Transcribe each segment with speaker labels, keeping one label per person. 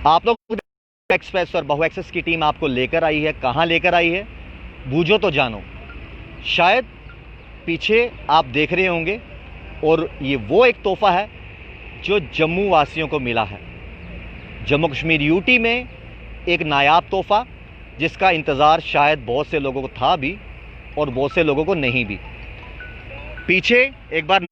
Speaker 1: आप लोग एक्सप्रेस और बहु एक्सेस की टीम आपको लेकर आई है, कहां लेकर आई है बूझो तो जानो। शायद पीछे आप देख रहे होंगे, और ये वो एक तोहफा है जो जम्मू वासियों को मिला है। जम्मू कश्मीर यूटी में एक नायाब तोहफा जिसका इंतज़ार शायद बहुत से लोगों को था भी और बहुत से लोगों को नहीं भी। पीछे एक बार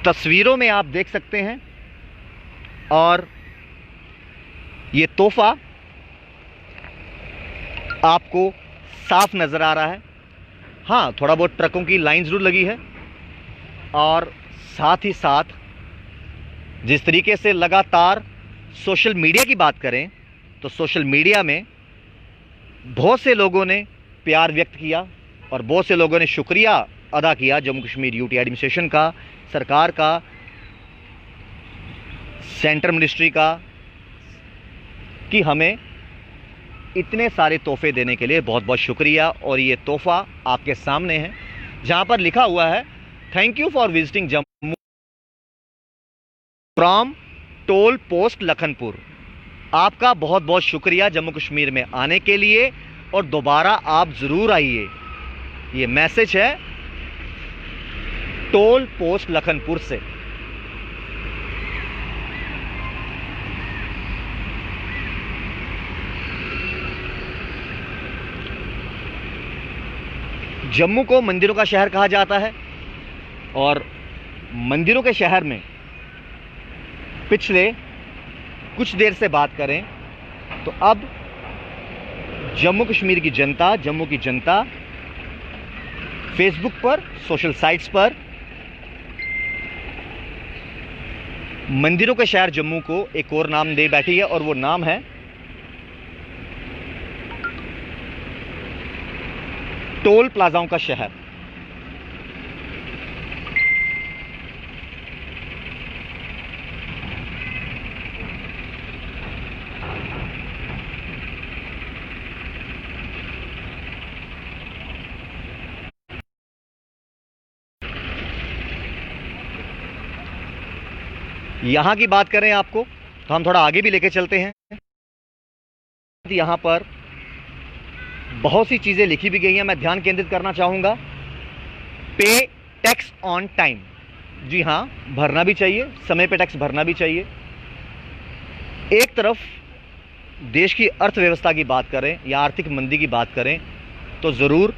Speaker 1: तस्वीरों में आप देख सकते हैं, और ये तोहफा आपको साफ नज़र आ रहा है। हाँ, थोड़ा बहुत ट्रकों की लाइन ज़रूर लगी है, और साथ ही साथ जिस तरीके से लगातार सोशल मीडिया की बात करें तो सोशल मीडिया में बहुत से लोगों ने प्यार व्यक्त किया और बहुत से लोगों ने शुक्रिया अदा किया जम्मू कश्मीर यूटी एडमिनिस्ट्रेशन का, सरकार का, सेंट्रल मिनिस्ट्री का, कि हमें इतने सारे तोहफे देने के लिए बहुत बहुत शुक्रिया। और ये तोहफा आपके सामने है, जहां पर लिखा हुआ है thank you for visiting Jammu from toll post Lakhanpur. आपका बहुत बहुत शुक्रिया जम्मू कश्मीर में आने के लिए, और दोबारा आप ज़रूर आइए। ये मैसेज है टोल पोस्ट लखनपुर से। जम्मू को मंदिरों का शहर कहा जाता है, और मंदिरों के शहर में पिछले कुछ देर से बात करें तो अब जम्मू कश्मीर की जनता, जम्मू की जनता फेसबुक पर, सोशल साइट्स पर मंदिरों के शहर जम्मू को एक और नाम दे बैठी है, और वो नाम है टोल प्लाजाओं का शहर। यहां की बात करें आपको तो हम थोड़ा आगे भी लेके चलते हैं। यहां पर बहुत सी चीजें लिखी भी गई हैं, मैं ध्यान केंद्रित करना चाहूंगा। पे टैक्स ऑन टाइम, जी हां, भरना भी चाहिए, समय पे टैक्स भरना भी चाहिए। एक तरफ देश की अर्थव्यवस्था की बात करें या आर्थिक मंदी की बात करें तो ज़रूर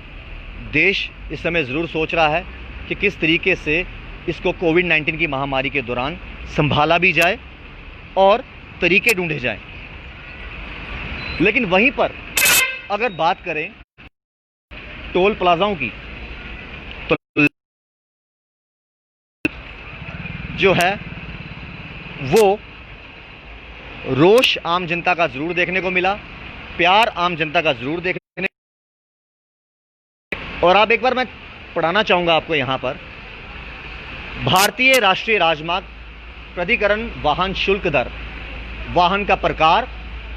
Speaker 1: देश इस समय ज़रूर सोच रहा है कि किस तरीके से इसको कोविड-19 की महामारी के दौरान संभाला भी जाए और तरीके ढूंढे जाएं। लेकिन वहीं पर अगर बात करें टोल प्लाजाओं की तो जो है वो रोष आम जनता का जरूर देखने को मिला, प्यार आम जनता का जरूर देखने। और आप एक बार मैं पढ़ाना चाहूंगा आपको यहां पर, भारतीय राष्ट्रीय राजमार्ग प्राधिकरण वाहन शुल्क दर, वाहन का प्रकार,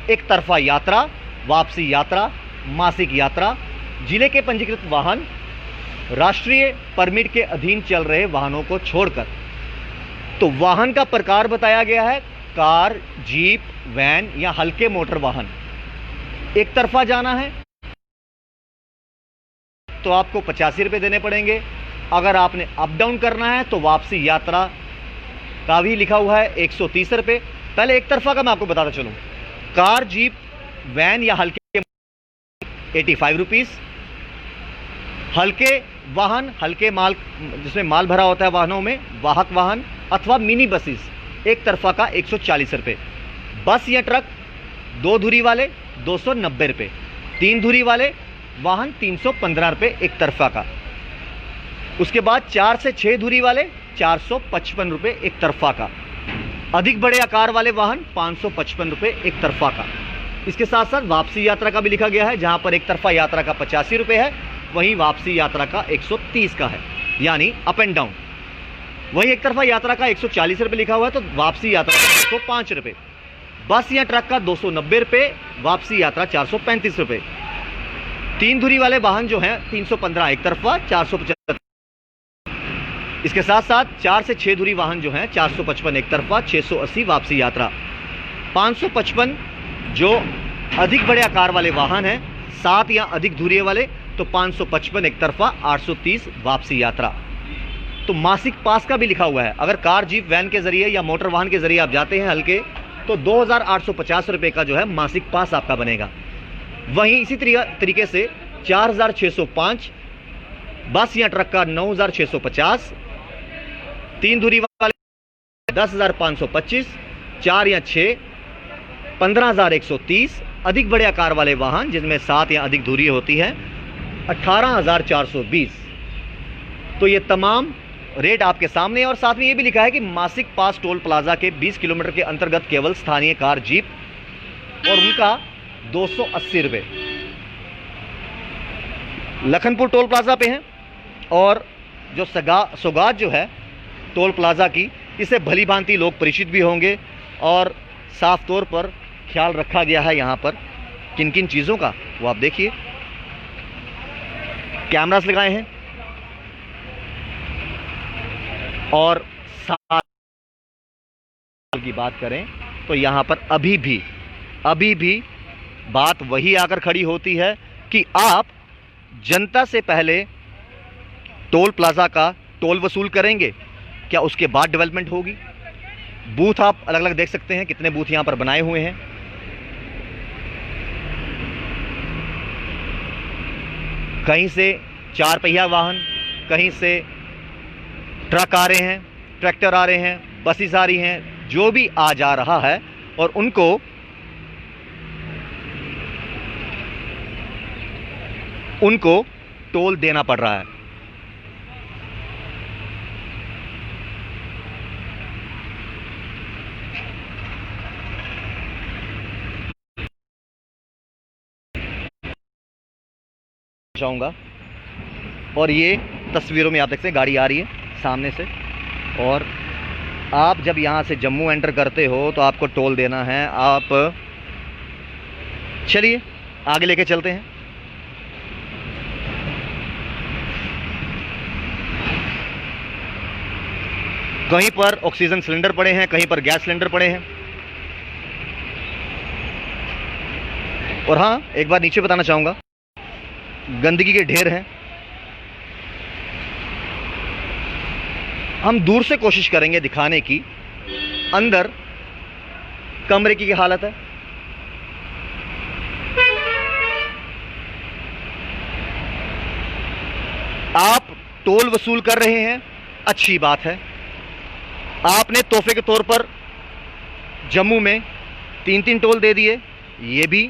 Speaker 1: एक तरफा यात्रा, वापसी यात्रा, मासिक यात्रा, जिले के पंजीकृत वाहन, राष्ट्रीय परमिट के अधीन चल रहे वाहनों को छोड़कर। तो वाहन का प्रकार बताया गया है कार, जीप, वैन या हल्के मोटर वाहन। एक तरफा जाना है तो आपको 85 रुपये देने पड़ेंगे। अगर आपने अप डाउन करना है तो वापसी यात्रा का भी लिखा हुआ है 130 रुपये। पहले एक तरफा का मैं आपको बताता चलूं, कार, जीप, वैन या हल्के 85 रुपीज़। हल्के वाहन, हल्के माल जिसमें माल भरा होता है वाहनों में, वाहक वाहन अथवा मिनी बसेस, एक तरफा का 140 रुपये। बस या ट्रक 2 धुरी वाले 290 रुपये, 3 धुरी वाले वाहन 315 रुपये एक तरफा का। उसके बाद 4 से 6 धुरी वाले 455 रुपये एक तरफा का। अधिक बड़े आकार वाले वाहन 555 रुपये एक तरफा का। इसके साथ साथ वापसी यात्रा का भी लिखा गया है, जहां पर एक तरफा यात्रा का 85 रुपये है, वहीं वापसी यात्रा का 130 का है, यानी अप एंड डाउन। वहीं एक तरफा यात्रा का 140 रुपये लिखा हुआ है, तो वापसी यात्रा का 105 रुपये। बस या ट्रक का 290 रुपये, वापसी यात्रा 435 रुपये। 3 धुरी वाले वाहन जो हैं 315 एक तरफा 475। इसके साथ साथ 4 से 6 धुरी वाहन जो हैं 455 एक तरफा 680 वापसी यात्रा। 555 जो अधिक बड़े आकार वाले वाहन हैं, 7 या अधिक धुरी वाले, तो 555 एक तरफा 830 वापसी यात्रा। तो मासिक पास का भी लिखा हुआ है। अगर कार, जीप, वैन के जरिए या मोटर वाहन के जरिए आप जाते हैं हल्के, तो 2850 रुपये का जो है मासिक पास आपका बनेगा। वहीं इसी तरीके से 4605, बस या ट्रक का 9650, 3 धुरी वाले 10525, 4 या 6 15130, अधिक बड़े आकार वाले वाहन जिनमें 7 या अधिक धुरी होती है 18420। तो ये तमाम रेट आपके सामने है। और साथ में ये भी लिखा है कि मासिक पास टोल प्लाजा के 20 किलोमीटर के अंतर्गत केवल स्थानीय कार, जीप और उनका 280 रुपये। लखनपुर टोल प्लाजा पे हैं और जो सौगात जो है टोल प्लाजा की, इसे भली भांति लोग परिचित भी होंगे और साफ तौर पर ख्याल रखा गया है यहाँ पर किन किन चीज़ों का, वो आप देखिए। कैमरास लगाए हैं और साथ की बात करें तो यहाँ पर अभी भी बात वही आकर खड़ी होती है कि आप जनता से पहले टोल प्लाजा का टोल वसूल करेंगे, क्या उसके बाद डेवलपमेंट होगी? बूथ आप अलग अलग देख सकते हैं, कितने बूथ यहाँ पर बनाए हुए हैं। कहीं से 4 पहिया वाहन, कहीं से ट्रक आ रहे हैं, ट्रैक्टर आ रहे हैं, बसेस आ रही हैं, जो भी आ जा रहा है और उनको टोल देना पड़ रहा है। चाहूंगा और ये तस्वीरों में आप देखते हैं गाड़ी आ रही है सामने से, और आप जब यहाँ से जम्मू एंटर करते हो तो आपको टोल देना है। आप चलिए आगे लेके चलते हैं। कहीं पर ऑक्सीजन सिलेंडर पड़े हैं, कहीं पर गैस सिलेंडर पड़े हैं। और हाँ, एक बार नीचे बताना चाहूंगा, गंदगी के ढेर हैं। हम दूर से कोशिश करेंगे दिखाने की, अंदर कमरे की क्या हालत है। आप टोल वसूल कर रहे हैं, अच्छी बात है। आपने तोहफे के तौर पर जम्मू में 3 टोल दे दिए, ये भी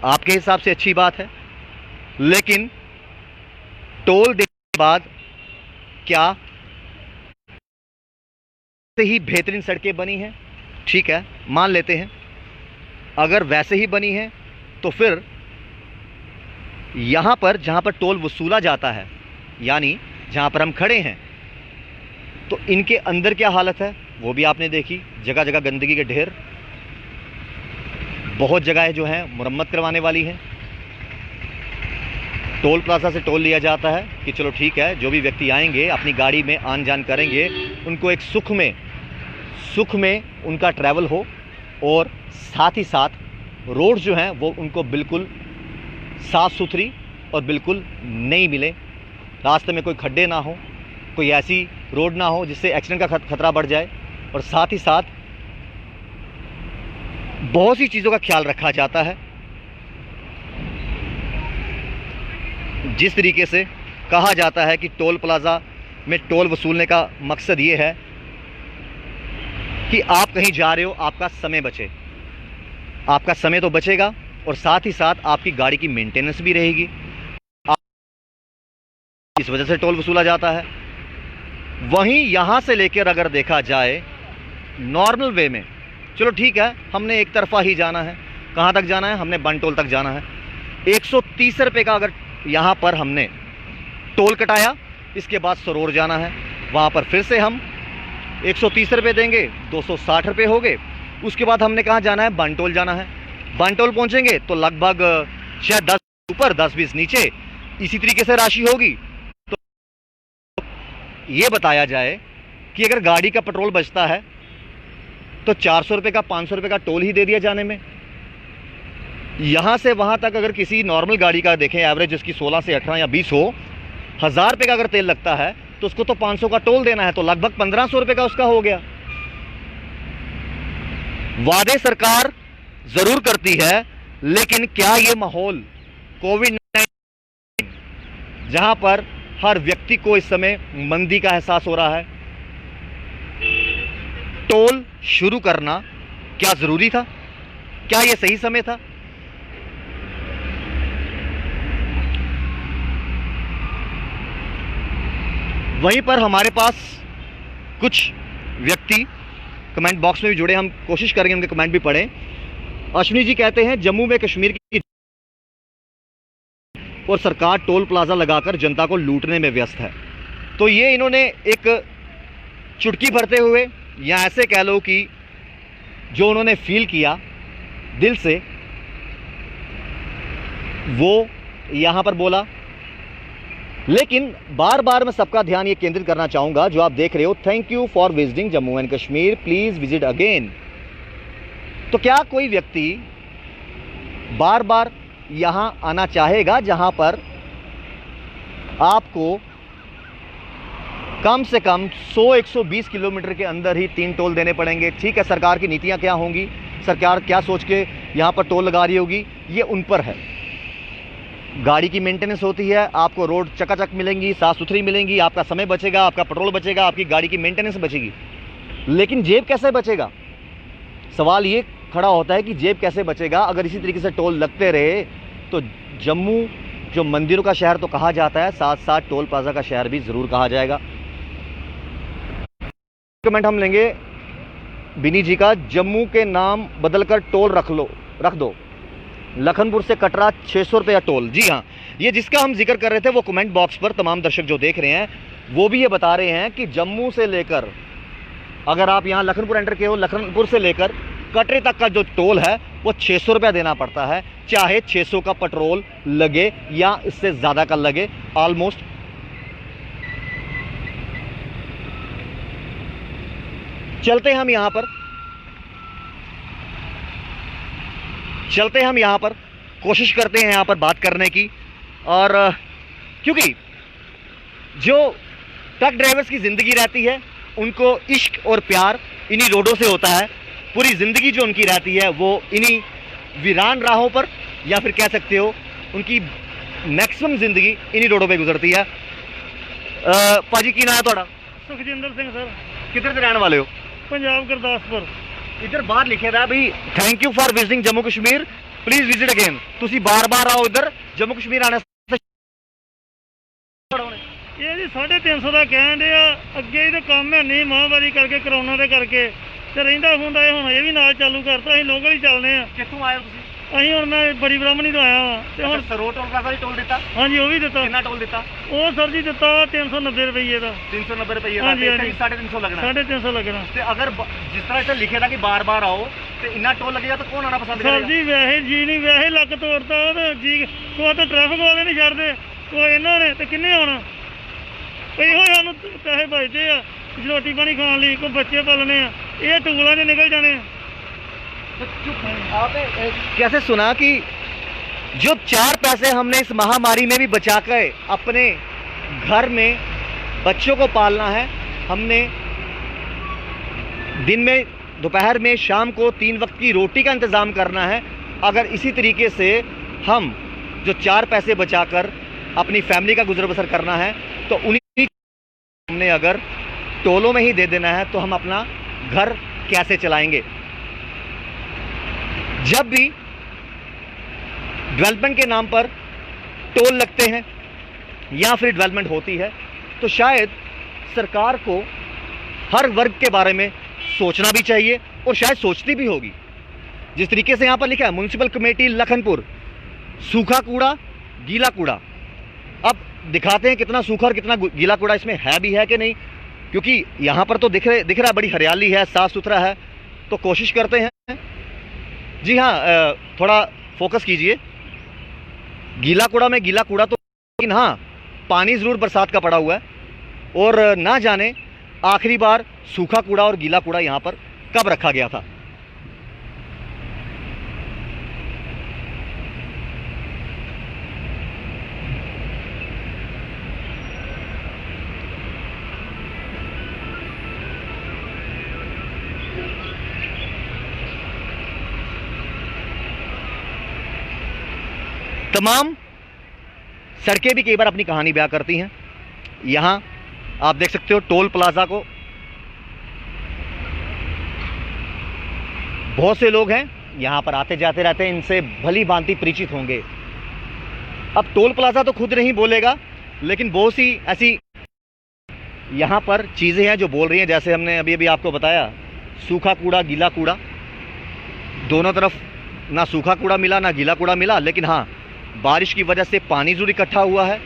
Speaker 1: आपके हिसाब से अच्छी बात है। लेकिन टोल देने के बाद क्या से ही बेहतरीन सड़कें बनी हैं? ठीक है, मान लेते हैं। अगर वैसे ही बनी हैं तो फिर यहाँ पर जहाँ पर टोल वसूला जाता है, यानी जहाँ पर हम खड़े हैं, तो इनके अंदर क्या हालत है वो भी आपने देखी। जगह जगह गंदगी के ढेर, बहुत जगह जो है मुरम्मत करवाने वाली है। टोल प्लाजा से टोल लिया जाता है कि चलो ठीक है, जो भी व्यक्ति आएंगे अपनी गाड़ी में आन जान करेंगे, उनको एक सुख में उनका ट्रैवल हो, और साथ ही साथ रोड जो हैं वो उनको बिल्कुल साफ़ सुथरी और बिल्कुल नई मिले। रास्ते में कोई खड्डे ना हो, कोई ऐसी रोड ना हो जिससे एक्सीडेंट का खतरा बढ़ जाए। और साथ ही साथ बहुत सी चीज़ों का ख्याल रखा जाता है। जिस तरीके से कहा जाता है कि टोल प्लाज़ा में टोल वसूलने का मकसद ये है कि आप कहीं जा रहे हो, आपका समय बचे। आपका समय तो बचेगा और साथ ही साथ आपकी गाड़ी की मेंटेनेंस भी रहेगी। इस वजह से टोल वसूला जाता है। वहीं यहाँ से लेकर अगर देखा जाए नॉर्मल वे में, चलो ठीक है, हमने एक तरफा ही जाना है। कहाँ तक जाना है? हमने बनटोल तक जाना है। 130 रुपये का अगर यहाँ पर हमने टोल कटाया, इसके बाद सरोर जाना है, वहाँ पर फिर से हम 130 रुपये देंगे, 260 रुपये हो गए। उसके बाद हमने कहाँ जाना है, बानटोल जाना है। बानटोल पहुँचेंगे तो लगभग शायद 10 ऊपर 10-20 नीचे इसी तरीके से राशि होगी। तो ये बताया जाए कि अगर गाड़ी का पेट्रोल बचता है तो 400 रुपये का 500 रुपये का टोल ही दे दिया जाने में। यहाँ से वहाँ तक अगर किसी नॉर्मल गाड़ी का देखें एवरेज, जिसकी 16 से 18 या 20 हो, 1000 रुपये का अगर तेल लगता है तो उसको तो 500 का टोल देना है, तो लगभग 1500 रुपये का उसका हो गया। वादे सरकार जरूर करती है, लेकिन क्या ये माहौल कोविड-19 जहां पर हर व्यक्ति को इस समय मंदी का एहसास हो रहा है, टोल शुरू करना क्या जरूरी था? क्या यह सही समय था? वहीं पर हमारे पास कुछ व्यक्ति कमेंट बॉक्स में भी जुड़े, हम कोशिश करेंगे उनके कमेंट भी पढ़ें। अश्विनी जी कहते हैं जम्मू में कश्मीर की और सरकार टोल प्लाजा लगाकर जनता को लूटने में व्यस्त है। तो ये इन्होंने एक चुटकी भरते हुए, या ऐसे कह लो कि जो उन्होंने फील किया दिल से, वो यहां पर बोला। लेकिन बार बार मैं सबका ध्यान ये केंद्रित करना चाहूंगा, जो आप देख रहे हो, thank you for visiting Jammu and Kashmir, please visit again. तो क्या कोई व्यक्ति बार बार यहां आना चाहेगा जहां पर आपको कम से कम 100-120 किलोमीटर के अंदर ही 3 टोल देने पड़ेंगे? ठीक है, सरकार की नीतियां क्या होंगी, सरकार क्या सोच के यहां पर टोल लगा रही होगी, ये उन पर है। गाड़ी की मेंटेनेंस होती है, आपको रोड चकाचक मिलेंगी, साफ सुथरी मिलेंगी, आपका समय बचेगा, आपका पेट्रोल बचेगा, आपकी गाड़ी की मेंटेनेंस बचेगी। लेकिन जेब कैसे बचेगा? सवाल ये खड़ा होता है कि जेब कैसे बचेगा अगर इसी तरीके से टोल लगते रहे। तो जम्मू जो मंदिरों का शहर तो कहा जाता है, साथ साथ टोल प्लाजा का शहर भी जरूर कहा जाएगा। कमेंट हम लेंगे बिनी जी का, जम्मू के नाम बदलकर टोल रख दो, लखनपुर से कटरा 600 रुपया टोल। जी हाँ, ये जिसका हम जिक्र कर रहे थे वो कमेंट बॉक्स पर तमाम दर्शक जो देख रहे हैं वो भी ये बता रहे हैं कि जम्मू से लेकर, अगर आप यहाँ लखनपुर एंटर किए हो, लखनपुर से लेकर कटरे तक का जो टोल है वो 600 रुपया देना पड़ता है, चाहे 600 का पेट्रोल लगे या इससे ज़्यादा का लगे। ऑलमोस्ट चलते हैं हम यहाँ पर कोशिश करते हैं यहाँ पर बात करने की। और क्योंकि जो ट्रक ड्राइवर्स की ज़िंदगी रहती है, उनको इश्क और प्यार इन्हीं रोडों से होता है। पूरी ज़िंदगी जो उनकी रहती है वो इन्हीं वीरान राहों पर, या फिर कह सकते हो उनकी मैक्सिमम ज़िंदगी इन्हीं रोडों पे गुजरती है। पाजी की नाम है थोड़ा?
Speaker 2: सुखजिंदर सिंह सर।
Speaker 1: किधर से रहने वाले हो?
Speaker 2: पंजाब गुरदासपुर।
Speaker 1: इधर बाहर लिखे रहा भाई, thank you for visiting Jammu Kashmir, please visit again. तुसी बार बार आओ इधर जम्मू कश्मीर आने।
Speaker 2: ये जी 350 का कहन डे अगे ही तो काम है नहीं, महामारी करके कोरोना के करके ਤੇ ਰਹਿੰਦਾ ਹੁੰਦਾ ਇਹ ਹੁਣ ਇਹ ਵੀ ਨਾਲ ਚਾਲੂ ਕਰਤਾ। ਅਸੀਂ ਲੋਕਲ ਹੀ ਚੱਲਦੇ ਆ।
Speaker 1: ਕਿੱਥੋਂ ਆਏ ਹੋ ਤੁਸੀਂ?
Speaker 2: ਅਸੀਂ ਹੁਣ ਮੈਂ ਬੜੀ ਬ੍ਰਾਹਮਣੀ ਤੋਂ ਆਇਆ ਵਾਂ ਤੇ ਹੁਣ
Speaker 1: ਸਰੋਟ ਟੋਲ ਪਲਾਜ਼ਾ ਵੀ ਟੋਲ ਦਿੱਤਾ?
Speaker 2: ਹਾਂਜੀ, ਉਹ ਵੀ ਦਿੱਤਾ।
Speaker 1: ਕਿੰਨਾ ਟੋਲ ਦਿੱਤਾ?
Speaker 2: ਉਹ ਸਰ ਜੀ ਦਿੱਤਾ 390 ਰੁਪਏ ਦਾ।
Speaker 1: 390 ਰੁਪਏ ਦਾ? ਤੇ 350 ਲੱਗਣਾ?
Speaker 2: 350 ਲੱਗਣਾ।
Speaker 1: ਤੇ ਅਗਰ ਜਿਸ ਤਰ੍ਹਾਂ ਇੱਥੇ ਲਿਖਿਆ था कि बार बार आओ ਤੇ ਇੰਨਾ ਟੋਲ ਲੱਗੇਗਾ ਤਾਂ ਕੌਣ ਆਣਾ ਪਸੰਦ ਕਰੇਗਾ?
Speaker 2: ਸਰ ਜੀ ਵੈਸੇ ਜੀ ਨਹੀਂ, ਵੈਸੇ ਲੱਕ ਤੋੜਤਾ ਤੇ ਜੀ ਕੋਈ ਤਾਂ ਟ੍ਰੈਫਿਕ ਵਾਲੇ ਨਹੀਂ ਛੱਡਦੇ, ਕੋਈ ਇਹਨਾਂ ਨੇ ਤੇ ਕਿੰਨੇ ਆਉਣਾ? ਇਹੋ ਸਾਨੂੰ ਪੈਸੇ ਬਚਦੇ ਆ रोटी पानी खाने लिए, कोई बच्चे पालने, ये टूलों से निकल जाने।
Speaker 1: आपने कैसे सुना कि जो 4 पैसे हमने इस महामारी में भी बचा कर अपने घर में बच्चों को पालना है, हमने दिन में, दोपहर में, शाम को 3 वक्त की रोटी का इंतज़ाम करना है। अगर इसी तरीके से हम जो 4 पैसे बचाकर अपनी फैमिली का गुजर बसर करना है तो उन्हीं हमने अगर टोलों में ही दे देना है तो हम अपना घर कैसे चलाएंगे? जब भी डेवलपमेंट के नाम पर टोल लगते हैं या फिर डेवलपमेंट होती है तो शायद सरकार को हर वर्ग के बारे में सोचना भी चाहिए और शायद सोचती भी होगी। जिस तरीके से यहाँ पर लिखा है म्युनिसिपल कमेटी लखनपुर, सूखा कूड़ा गीला कूड़ा। अब दिखाते हैं कितना सूखा और कितना गीला कूड़ा इसमें है भी है कि नहीं, क्योंकि यहाँ पर तो दिख रहा है बड़ी हरियाली है, साफ़ सुथरा है। तो कोशिश करते हैं जी हाँ, थोड़ा फोकस कीजिए। गीला कूड़ा में गीला कूड़ा तो, लेकिन हाँ पानी ज़रूर बरसात का पड़ा हुआ है, और ना जाने आखिरी बार सूखा कूड़ा और गीला कूड़ा यहाँ पर कब रखा गया था। तमाम सड़कें भी कई बार अपनी कहानी बयां करती हैं। यहाँ आप देख सकते हो टोल प्लाजा को, बहुत से लोग हैं यहाँ पर आते जाते रहते हैं, इनसे भली भांति परिचित होंगे। अब टोल प्लाजा तो खुद नहीं बोलेगा, लेकिन बहुत सी ऐसी यहाँ पर चीज़ें हैं जो बोल रही हैं। जैसे हमने अभी अभी आपको बताया, सूखा कूड़ा गीला कूड़ा, दोनों तरफ ना सूखा कूड़ा मिला ना गीला कूड़ा मिला। लेकिन हाँ, बारिश की वजह से पानी ज़रूर इकट्ठा हुआ है,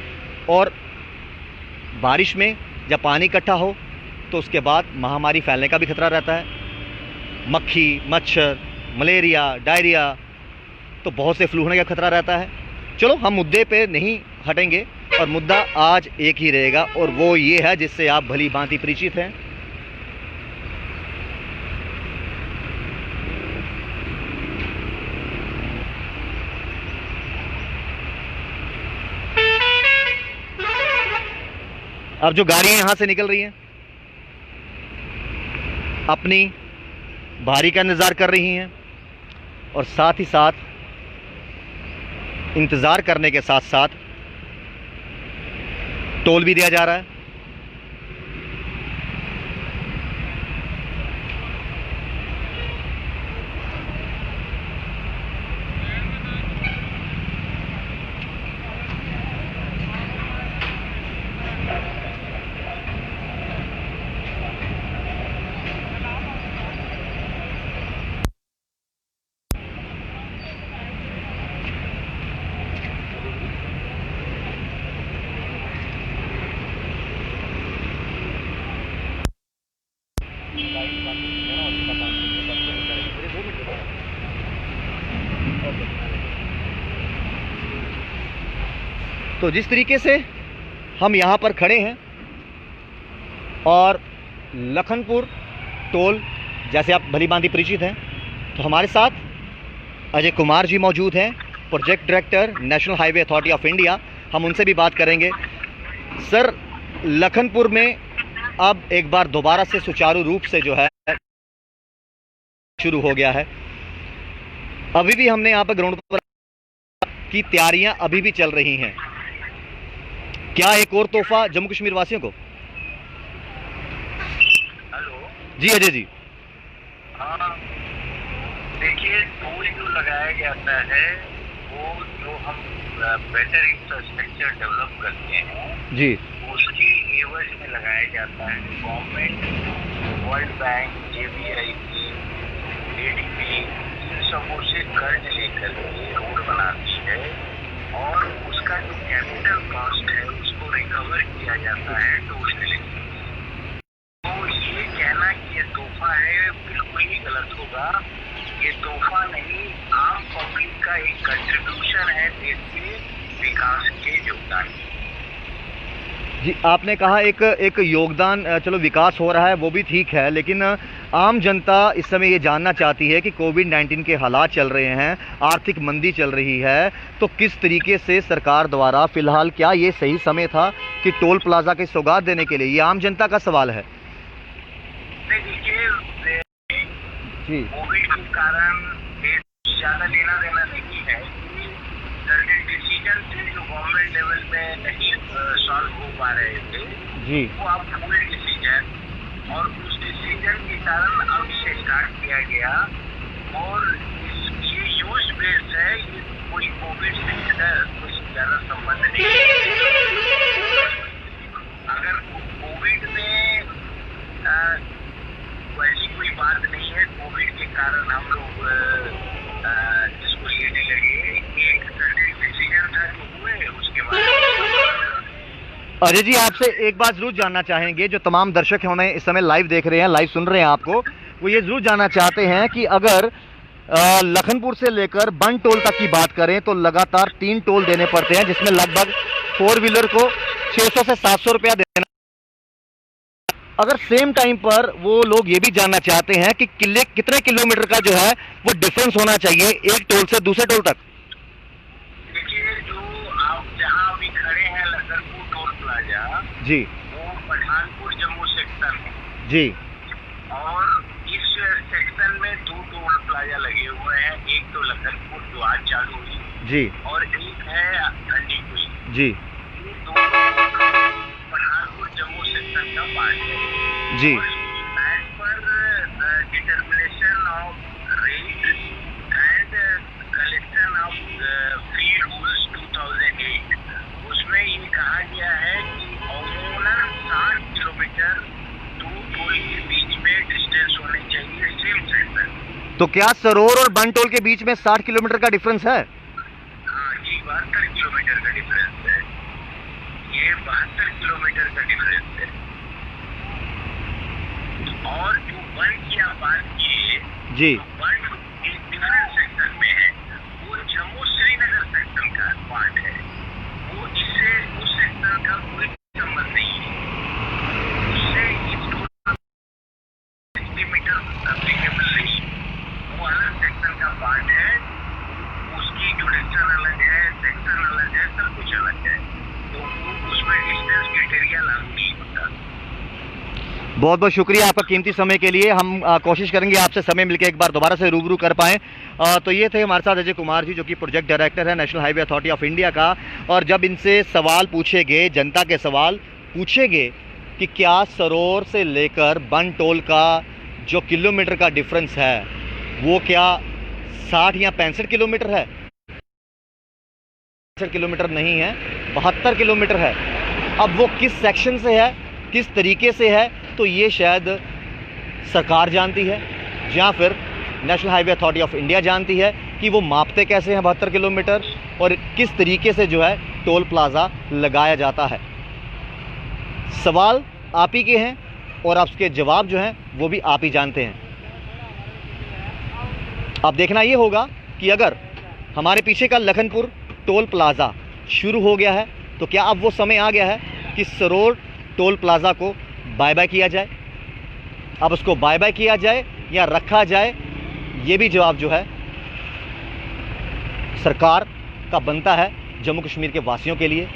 Speaker 1: और बारिश में जब पानी इकट्ठा हो तो उसके बाद महामारी फैलने का भी खतरा रहता है। मक्खी, मच्छर, मलेरिया, डायरिया, तो बहुत से फ्लू होने का खतरा रहता है। चलो हम मुद्दे पे नहीं हटेंगे, और मुद्दा आज एक ही रहेगा, और वो ये है जिससे आप भली भांति परिचित हैं। अब जो गाड़ियां यहां से निकल रही हैं अपनी बारी का इंतज़ार कर रही हैं, और साथ ही साथ इंतज़ार करने के साथ साथ टोल भी दिया जा रहा है। तो जिस तरीके से हम यहाँ पर खड़े हैं, और लखनपुर टोल जैसे आप भली भांति परिचित हैं, तो हमारे साथ अजय कुमार जी मौजूद हैं, project director national highway authority of India. हम उनसे भी बात करेंगे। सर, लखनपुर में अब एक बार दोबारा से सुचारू रूप से जो है शुरू हो गया है। अभी भी हमने यहाँ पर ग्राउंड पर की तैयारियां अभी भी चल रही हैं। क्या एक और तोहफा जम्मू कश्मीर वासियों को?
Speaker 3: हेलो
Speaker 1: जी अजय जी।
Speaker 3: हाँ, देखिए टोल जो लगाया जाता है वो जो हम बेटर इंफ्रास्ट्रक्चर डेवलप करते हैं
Speaker 1: जी,
Speaker 3: उसकी एवज में लगाया जाता है। Government world bank, JBIC, ADB इन सबों से कर्ज लेकर के रोड बनाती है, और उसका जो कैपिटल कॉस्ट है उसको रिकवर किया जाता है टोल कलेक्शन। तो ये कहना कि ये तोहफा है बिल्कुल ही गलत होगा। ये तोहफा नहीं, आम पब्लिक का एक कंट्रीब्यूशन है देश के विकास के योगदान की।
Speaker 1: जी आपने कहा एक योगदान, चलो विकास हो रहा है वो भी ठीक है, लेकिन आम जनता इस समय ये जानना चाहती है कि कोविड-19 के हालात चल रहे हैं, आर्थिक मंदी चल रही है, तो किस तरीके से सरकार द्वारा फिलहाल क्या ये सही समय था कि टोल प्लाजा की सौगात देने के लिए? ये आम जनता का सवाल है।
Speaker 3: देखिए,
Speaker 1: जी,
Speaker 3: कोविड के कारण ज्यादा लेना देना नहीं है। सर्टेन डिसीजन थे जो गवर्नमेंट लेवल में नहीं सॉल्व हो पा रहे थे
Speaker 1: जी,
Speaker 3: वो अब हुए डिसीजन, और उस डिसीजन के कारण अब से स्टार्ट किया गया। और ये यूज बेस्ड है, ये कोई कोविड से कोई ज्यादा संबंध नहीं है। अगर कोविड में वैसी कोई बात नहीं है, कोविड के कारण हम लोग इसको लेने लगे, एक सर्टेन डिसीजन था जो हुए उसके बाद।
Speaker 1: अजय जी आपसे एक बात जरूर जानना चाहेंगे, जो तमाम दर्शक हमें इस समय लाइव देख रहे हैं, लाइव सुन रहे हैं आपको, वो ये जरूर जानना चाहते हैं कि अगर लखनपुर से लेकर बन टोल तक की बात करें तो लगातार 3 टोल देने पड़ते हैं, जिसमें लगभग 4 व्हीलर को 600 से 700 रुपया देना। अगर सेम टाइम पर वो लोग ये भी जानना चाहते हैं कि कितने किलोमीटर का जो है वो डिफरेंस होना चाहिए एक टोल से दूसरे टोल तक।
Speaker 3: देखिए, जो आप जहाँ अभी खड़े हैं लखनपुर टोल प्लाजा,
Speaker 1: जी,
Speaker 3: वो पठानपुर जम्मू सेक्शन है
Speaker 1: जी,
Speaker 3: और इस सेक्शन में 2 टोल प्लाजा लगे हुए हैं। एक तो लखनपुर जो आज चालू हुई
Speaker 1: जी,
Speaker 3: और एक है ठंडीपुरी।
Speaker 1: जी,
Speaker 3: ये दोनों पठानपुर जम्मू सेक्शन का पार्ट है
Speaker 1: जी,
Speaker 3: as per determination of rate and collection of fee rules 2008, उसमें ये कहा गया है कि अमूमन 60 किलोमीटर 2 टोल के बीच में डिस्टेंस होने चाहिए सेम सेक्शन।
Speaker 1: तो क्या सरोर और बन टोल के बीच में 60 किलोमीटर का डिफरेंस है?
Speaker 3: हाँ, ये 72 किलोमीटर का डिफरेंस है। ये 72 किलोमीटर का डिफरेंस है। और जो वन की आप बात किए,
Speaker 1: जी,
Speaker 3: वन एक डिफरेंट सेक्शन में है, वो जम्मू श्रीनगर सेक्शन का पार्ट है। वो इससे उस सेक्शन का कोई संबंध नहीं है। उससे इस टोल मीटर एप्लीकेबल नहीं, वो अलग सेक्शन का पार्ट है। उसकी ड्यूरेशन अलग है, सेक्शन अलग है, सब कुछ अलग है। तो उसमें डिस्टेंस क्राइटेरिया लागू नहीं होता।
Speaker 1: बहुत बहुत शुक्रिया आपका कीमती समय के लिए। हम कोशिश करेंगे आपसे समय मिलकर एक बार दोबारा से रूबरू कर पाएँ। तो ये थे हमारे साथ अजय कुमार जी, जो कि प्रोजेक्ट डायरेक्टर है national highway authority of India का। और जब इनसे सवाल पूछे गए, जनता के सवाल पूछे गए कि क्या सरोर से लेकर बन टोल का जो किलोमीटर का डिफरेंस है वो क्या 60 या 65 किलोमीटर है? 65 किलोमीटर नहीं है, 72 किलोमीटर है। अब वो किस सेक्शन से है, किस तरीके से है, तो ये शायद सरकार जानती है या फिर national highway authority of India जानती है कि वो मापते कैसे हैं 72 किलोमीटर और किस तरीके से जो है टोल प्लाज़ा लगाया जाता है। सवाल आप ही के हैं और आपके जवाब जो हैं वो भी आप ही जानते हैं। अब देखना ये होगा कि अगर हमारे पीछे का लखनपुर टोल प्लाज़ा शुरू हो गया है तो क्या अब वो समय आ गया है कि सरोर टोल प्लाज़ा को बाय बाय किया जाए। अब उसको बाय बाय किया जाए या रखा जाए, ये भी जवाब जो है सरकार का बनता है जम्मू कश्मीर के वासियों के लिए।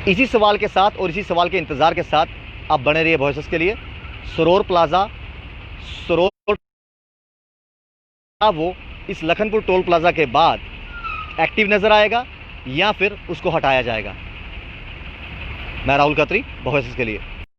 Speaker 1: इसी सवाल के साथ और इसी सवाल के इंतज़ार के साथ आप बने रहिए वॉइसेस के लिए। सरोर प्लाज़ा, सरोर वो इस लखनपुर टोल प्लाज़ा के बाद एक्टिव नज़र आएगा या फिर उसको हटाया जाएगा। मैं राहुल खत्री, वॉइसेस के लिए।